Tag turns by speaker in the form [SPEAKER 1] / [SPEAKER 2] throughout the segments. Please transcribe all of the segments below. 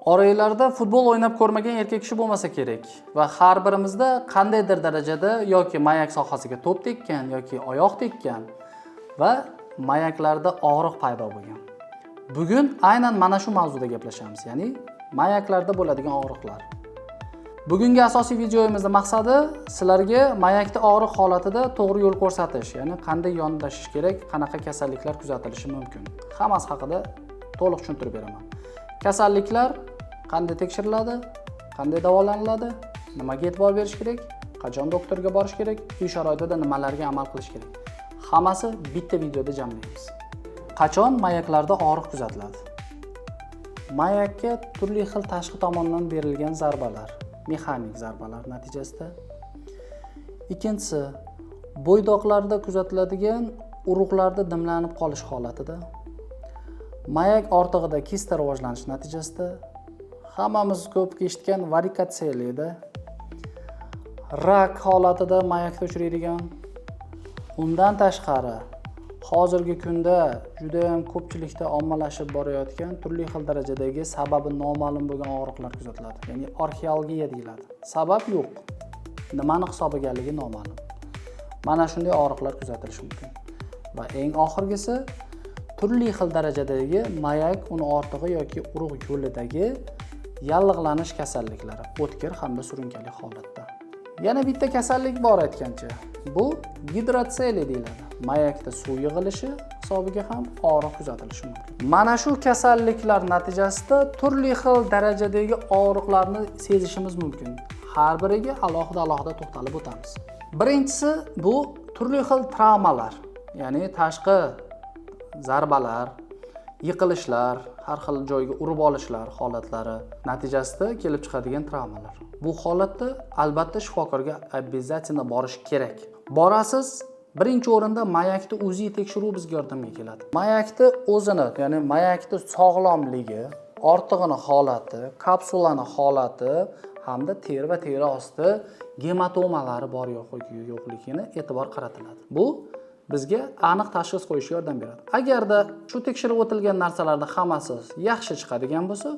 [SPEAKER 1] Oraylarda futbol o'ynab ko'rmagan erkak kishi bo'lmasa kerak va har birimizda qandaydir darajada yoki mayak sohasiga to'p tekkan yoki oyoq tekkan va mayaklarda og'riq paydo bo'lgan. Bugun aynan mana shu mavzuda gaplashamiz, ya'ni mayaklarda bo'ladigan og'riqlar. Bugungi asosiy videomizning maqsadi sizlarga mayakda og'riq holatida to'g'ri yo'l ko'rsatish, ya'ni qanday yondashish kerak, qanaqa kasalliklar kuzatilishi mumkin. Hammasi haqida to'liq tushuntirib beraman. Kasalliklar qanday tekshiriladi, qanday davolaniladi, nimaga e'tibor berish kerak, qachon doktorga borish kerak, uy sharoitida nimalarga amal qilish kerak. Hammasi bitta videoda jamlaymiz. Qachon mayaklarda og'riq kuzatiladi? Mayakka turli xil tashqi tomondan berilgan zarbalar, mexanik zarbalar natijasida. Ikkinchisi, bo'ydoqlarda kuzatiladigan urug'larda dimlanib qolish holatida. Mayak ortig'ida kista rivojlanish natijasida. Hammamiz ko'p eshitgan varikatsiyada, rak holatida mayakda uchraydigan. Undan tashqari, hozirgi kunda juda ham ko'pchilikda ommalashib borayotgan turli xil darajadagi sababi noma'lum bo'lgan og'riqlar kuzatiladi. Ya'ni arxeologiya deyiladi. Sabab yo'q. Nimani hisobiganligi noma'lum. Mana shunday og'riqlar kuzatilishi mumkin. Va eng oxirgisi turli xil darajadagi mayak uni ortig'i yoki urug' yo'lidagi yallig'lanish kasalliklari, o'tkir hamda surunkali holatda. Yana bitta kasallik bor aytgancha. Bu gidrotseliya deyiladi. Mayakda suv yig'ilishi hisobiga ham og'riq kuzatilishi mumkin. Mana shu kasalliklar natijasida turli xil darajadagi og'riqlarni sezishimiz mumkin. Har biriga alohida to'xtalib o'tamiz. Birinchisi bu turli xil travmalar, ya'ni tashqi zarbalar, yiqilishlar, har xil joyga urib olishlar holatlari natijasida kelib chiqadigan travmalar. Bu holatda albatta shifokorga обязательно borish kerak. Borasiz, birinchi o'rinda mayakni o'zi tekshiruv bizga yordamga keladi. Mayakni o'zini, ya'ni mayakni sog'lomligi, ortig'ini holati, kapsulani holati hamda teri va teri osti gematomalari bor yo'qligini e'tibor qaratiladi. Bu bizga aniq tashxis qo'yishga yordam beradi. Agarda shu tekshirib o'tilgan narsalarning hammasi yaxshi chiqadigan bo'lsa,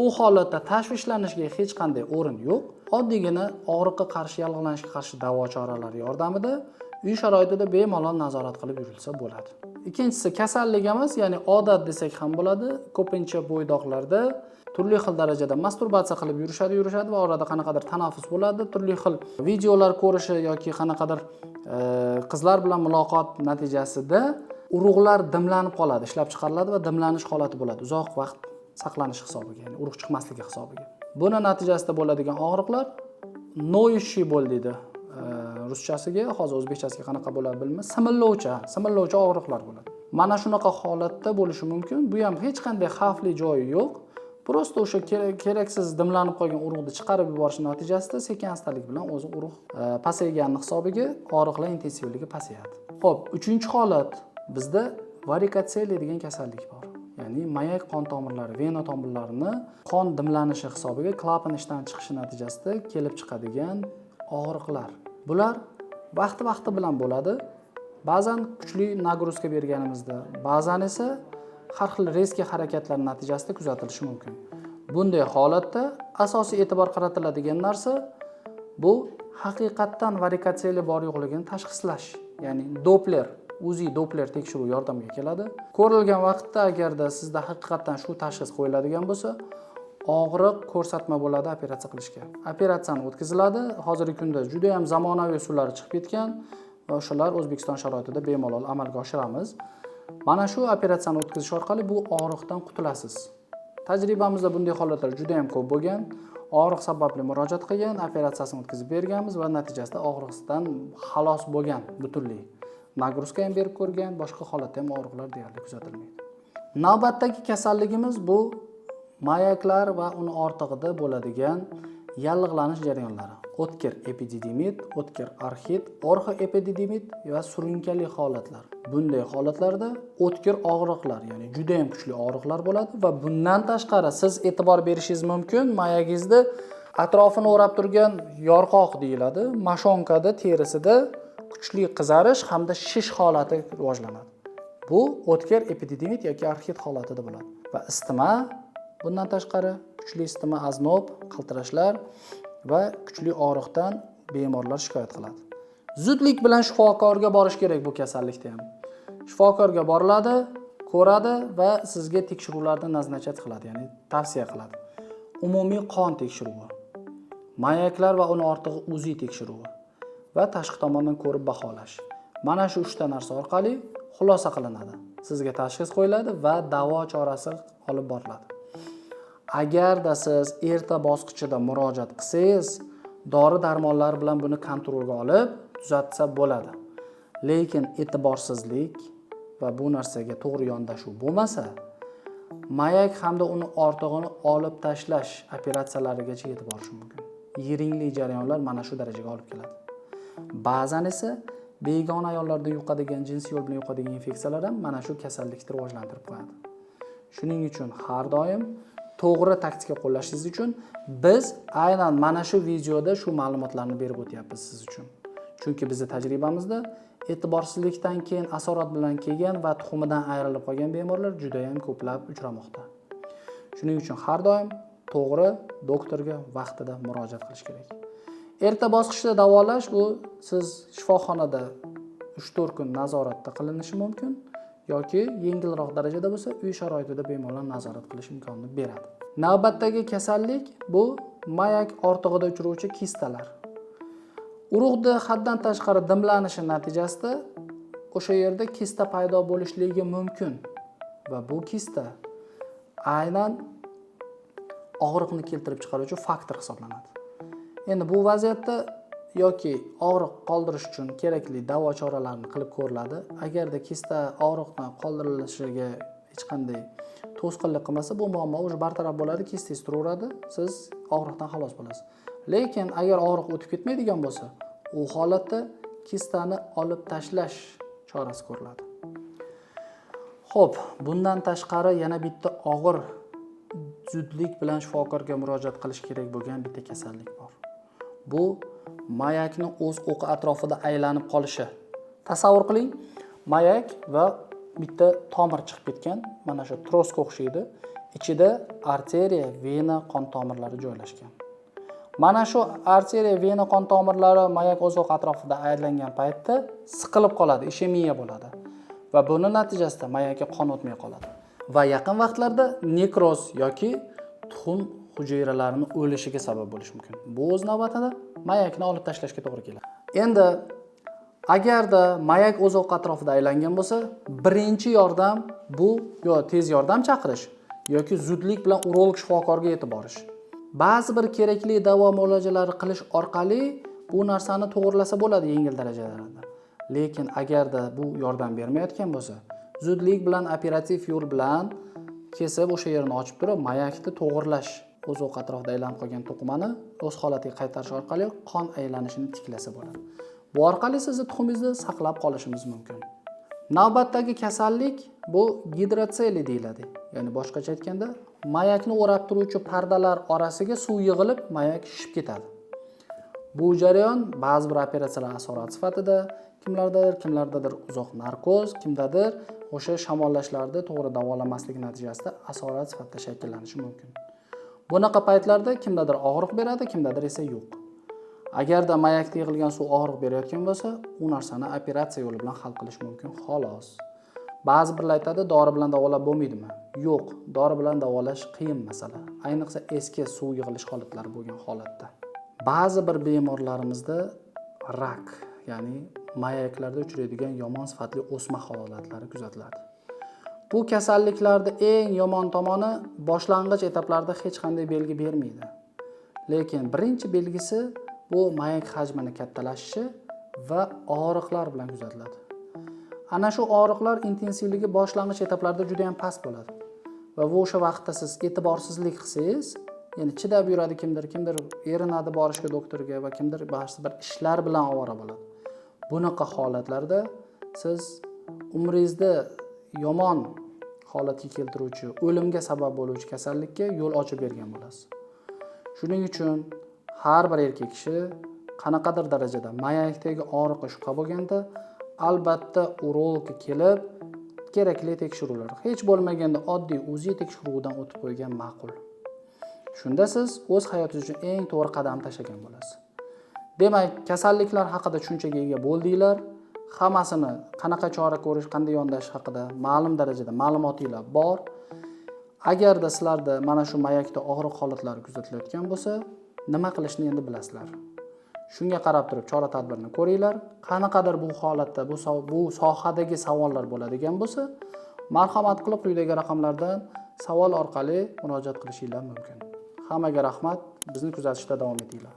[SPEAKER 1] u holatda tashvishlanishga hech qanday o'rin yo'q. Oddiygina og'riqqa qarshi, yallig'lanishga qarshi davo choralari yordamida uy sharoitida bemalol nazorat qilib yurilsa bo'ladi. Ikkinchisi kasallik emas, ya'ni odat desak ham bo'ladi. Ko'pincha bo'ydoqlarda turli xil darajada masturbatsiya qilib yurishadi va orada qanaqadir tanaffus bo'ladi. Turli xil videolar ko'rishi yoki qanaqadir qizlar bilan muloqot natijasida urug'lar dimlanib qoladi, ishlab chiqariladi va dimlanish holati bo'ladi. Uzoq vaqt saqlanish hisobiga, ya'ni urug' chiqmasligi hisobiga. Buni natijasida bo'ladigan og'riqlar noyishibol deydi ruschasiga, hozir o'zbekchasiga qanaqa bo'ladi bilmayman. Simillovchi og'riqlar bo'ladi. Mana shunaqa holatda bo'lishi mumkin. Bu ham hech qanday xavfli joyi yo'q. Prosta o'sha keraksiz dimlanib qolgan urug'ni chiqarib yuborish natijasida sekin-astalik bilan o'zi urug' pasayganning hisobiga og'riqlar intensivligi pasayadi. Xo'p, uchinchi holat bizda varikatsiyaliya degan kasallik bor. Ya'ni mayak qon tomirlari, vena tomirlarini qon dimlanishi hisobiga klapan ishdan chiqishi natijasida kelib chiqadigan og'riqlar. Bular vaqti bilan bo'ladi. Ba'zan kuchli nagruzka berganimizda, ba'zan esa har xil reski harakatlar natijasida kuzatilishi mumkin. Bunday holatda asosiy e'tibor qaratiladigan narsa bu haqiqatdan varikatsiyaliya bor yo'qligini tashxislash. Ya'ni Doppler tekshiruv yordamga keladi. Ko'rilgan vaqtda agarda sizda haqiqatdan shu tashxis qo'yiladigan bo'lsa, og'riq ko'rsatma bo'ladi operatsiya qilishga. Operatsiyani o'tkaziladi. Hozirgi kunda juda ham zamonaviy usullar chiqib ketgan va o'shalar O'zbekiston sharoitida bemalol amalga oshiramiz. Mana shu operatsiyani o'tkazish orqali bu og'riqdan qutulasiz. Tajribamizda bunday holatlar juda ham ko'p bo'lgan. Og'riq sababli murojaat qilgan, operatsiyasini o'tkazib berganmiz va natijasida og'riqdan xalos bo'lgan butunlay. Nagruzka ham berib ko'rgan, boshqa holatda ham og'riqlar deyarli kuzatilmaydi. Navbatdagi kasalligimiz bu mayaklar va uni ortig'ida bo'ladigan yallig'lanish jarayonlari. O'tkir epididimit, o'tkir arxit, orxoepididimit va surunkali holatlar. Bunday holatlarda o'tkir og'riqlar, ya'ni juda ham kuchli og'riqlar bo'ladi va bundan tashqari siz e'tibor berishingiz mumkin, mayagingizni atrofini o'rab turgan yorqoq deyiladi, mashonkada terisida kuchli qizarish hamda shish holati rivojlanadi. Bu o'tkir epididimit yoki arxit holatida bo'ladi va isitma Bundan tashqari kuchli isitma, aznob, qaltirashlar va kuchli og'riqdan bemorlar shikoyat qiladi. Zudlik bilan shifokorga borish kerak bu kasallikda ham. Shifokorga boriladi, ko'radi va sizga tekshiruvlarni nazarchat qiladi, ya'ni tavsiya qiladi. Umumiy qon tekshiruvi, mayaklar va uni ortig'i UZI tekshiruvi va tashqi tomondan ko'rib baholash. Mana shu 3 ta narsa orqali xulosa qilinadi. Sizga tashxis qo'yiladi va davo chorasi olib boriladi. Agarda siz erta bosqichida murojaat qilsangiz, dori-darmonlar bilan buni kontrolga olib tuzatsa bo'ladi. Lekin e'tiborsizlik va bu narsaga to'g'ri yondashuv bo'lmasa, mayak hamda uni ortig'ini olib tashlash operatsiyalarigacha yetib borishi mumkin. Yiringli jarayonlar mana shu darajaga olib keladi. Ba'zan esa begona ayollarda yuqadigan, jinsiy yo'l bilan yuqadigan infeksiyalar ham mana shu kasallikni rivojlantirib qo'yadi. Shuning uchun har doim to'g'ri taktika qo'llashingiz uchun biz aynan mana shu videoda shu ma'lumotlarni berib o'tyapmiz siz uchun. Chunki bizning tajribamizda e'tiborsizlikdan keyin asorat bilan kelgan va tuxumidan ayrilib qolgan bemorlar juda ham ko'plab uchramoqda. Shuning uchun har doim to'g'ri doktorga vaqtida murojaat qilish kerak. Erta bosqichda davolash bu siz shifoxonada 3-4 kun nazoratda qilinishi mumkin yoki yengilroq darajada bo'lsa uy sharoitida bemorlar nazorat qilish imkonini beradi. Navbatdagi kasallik bu mayak ortig'ida uchruvchi kistalar. Urug'da haddan tashqari dimlanishi natijasida o'sha yerda kista paydo bo'lishligi mumkin va bu kista aynan og'riqni keltirib chiqaruvchi faktor hisoblanadi. Endi bu vaziyatda yoki og'riq qoldirish uchun kerakli davo choralarini qilib ko'riladi. Agarda kista og'riqni qoldirilishiga hech qanday to'sqinlik qilmasa, bu muammo o'zi bartaraf bo'ladi, kistangiz turaveradi, siz og'riqdan xalos bo'lasiz. Lekin agar og'riq o'tib ketmaydigan bo'lsa, u holatda kistani olib tashlash chorasi ko'riladi. Xo'p, bundan tashqari yana bitta og'ir zudlik bilan shifokorga murojaat qilish kerak bo'lgan bitta kasallik bor. Bu mayakni o'z o'qi atrofida aylanib qolishi. Tasavvur qiling, mayak va bitta tomir chiqib ketgan, mana shu troska o'xshaydi. Ichida arteriya, vena, qon tomirlari joylashgan. Mana shu arteriya, vena, qon tomirlari mayak o'z o'qi atrofida aylangan paytda siqilib qoladi, ishemiya bo'ladi. Va buning natijasida mayakka qon o'tmay qoladi. Va yaqin vaqtlarda nekroz yoki tuxum hujayralarining o'lishiga sabab bo'lishi mumkin. Bu o'z navbatida mayakni olib tashlashga to'g'ri keladi. Endi agarda mayak o'z o'qi atrofida aylangan bo'lsa, birinchi yordam bu yo tez yordam chaqirish yoki zudlik bilan urolog shifokorga yetib borish. Ba'zi bir kerakli davo muolajalari qilish orqali bu narsani to'g'rilasa bo'ladi yengil darajalarda. Lekin agarda bu yordam bermayotgan bo'lsa, zudlik bilan operativ yo'l bilan kesib o'sha yerni ochib turib, mayakni to'g'irlash, o'z o'qi atrofida aylanib qolgan to'qimani o'z holatiga qaytarish orqali qon aylanishini tiklasa bo'ladi. Bu orqali sizni tuxumingizni saqlab qolishimiz mumkin. Navbatdagi kasallik bu gidrotseli deyiladi. Ya'ni boshqacha aytganda, mayakni o'rab turuvchi pardalar orasiga suv yig'ilib, mayak shishib ketadi. Bu jarayon ba'zi bir operatsiyalar asorat sifatida, kimlardadir uzoq narkoz, kimdadir o'sha shamollashlarda to'g'ri davolamaslik natijasida asorat sifatida shakllanishi mumkin. Bunaqa paytlarda kimdadir og'riq beradi, kimdadir esa yo'q. Agarda mayakda yig'ilgan suv og'riq berayotgan bo'lsa, u narsani operatsiya yo'li bilan hal qilish mumkin, xolos. Ba'zi birlar aytadi, dori bilan davolab bo'lmaydimi? Yo'q, dori bilan davolash qiyin masala. Ayniqsa eski suv yig'ilish holatlari bo'lgan holatda. Ba'zi bir bemorlarimizda rak, ya'ni mayaklarda uchraydigan yomon sifatli o'sma holatlari kuzatiladi. Bu kasalliklarda eng yomon tomoni boshlang'ich etaplarda hech qanday belgi bermaydi. Lekin birinchi belgisi bu mayak hajmini kattalashishi va og'riqlar bilan kuzatiladi. Ana shu og'riqlar intensivligi boshlang'ich etaplarda juda ham past bo'ladi. Va bu o'sha vaqtda siz e'tiborsizlik qilsangiz, ya'ni chidab yuradi kimdir erinadi borishga doktorga va kimdir ba'zi bir ishlar bilan ovora bo'ladi. Bunaqa holatlarda siz umringizda yomon holatga keltiruvchi, o'limga sabab bo'luvchi kasallikka yo'l ochib bergan bo'lasiz. Shuning uchun har bir erkak kishi qanaqadir darajada mayakdagi og'riqqa shubha bo'lganda, albatta urologga kelib, kerakli tekshiruvlar. Hech bo'lmaganda oddiy UZI tekshiruvidan o'tib qo'ygan ma'qul. Shunda siz o'z hayotingiz uchun eng to'g'ri qadam tashlagan bo'lasiz. Demak, kasalliklar haqida tushunchaga ega bo'ldinglar. Hammasini qanaqa chora ko'rish, qanday yondash haqida ma'lum darajada ma'lumotinglar bor. Agarda sizlarda mana shu mayakda og'riq holatlari kuzatilayotgan bo'lsa, nima qilishni endi bilasizlar. Shunga qarab turib chora-tadbirni ko'ringlar. Qanaqadir bu holatda bu sohadagi savollar bo'ladigan bo'lsa, marhamat qilib quyidagi raqamlardan savol orqali murojaat qilishinglar mumkin. Hammaga rahmat. Bizni kuzatishda davom etinglar.